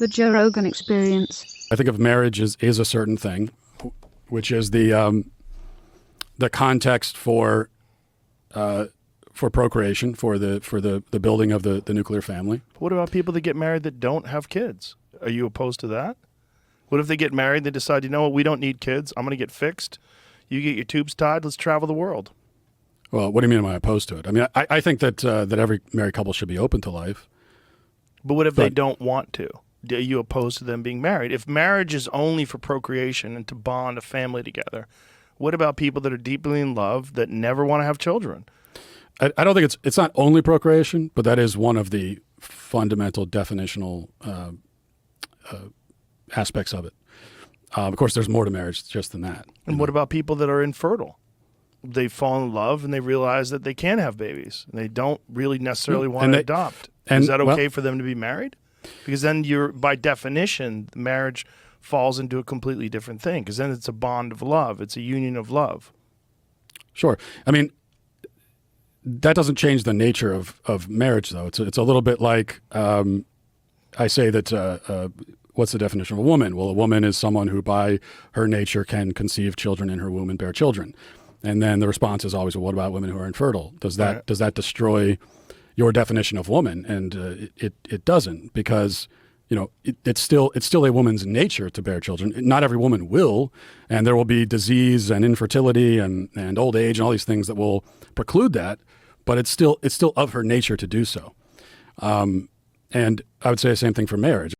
The Joe Rogan Experience. I think of marriage is a certain thing, which is the context for procreation, for the building of the nuclear family. What about people that get married that don't have kids? Are you opposed to that? What if they get married, they decide, you know what, we don't need kids. I'm going to get fixed. You get your tubes tied. Let's travel the world. Well, what do you mean am I opposed to it? I mean, I think that every married couple should be open to life. But what if they don't want to? Are you opposed to them being married? If marriage is only for procreation and to bond a family together, what about people that are deeply in love that never want to have children? I don't think it's not only procreation, but that is one of the fundamental definitional aspects of it. Of course, there's more to marriage just than that. And what about people that are infertile? They fall in love and they realize that they can have babies and they don't really necessarily want to adopt. Is that okay for them to be married? Because then by definition, marriage falls into a completely different thing, because then it's a bond of love. It's a union of love. Sure. I mean, that doesn't change the nature of marriage, though. It's a little bit like I say that what's the definition of a woman? Well, a woman is someone who by her nature can conceive children in her womb and bear children. And then the response is always, well, what about women who are infertile? Does that destroy your definition of woman? And it doesn't, because it's still a woman's nature to bear children. Not every woman will, and there will be disease and infertility and old age and all these things that will preclude that. But it's still of her nature to do so. And I would say the same thing for marriage.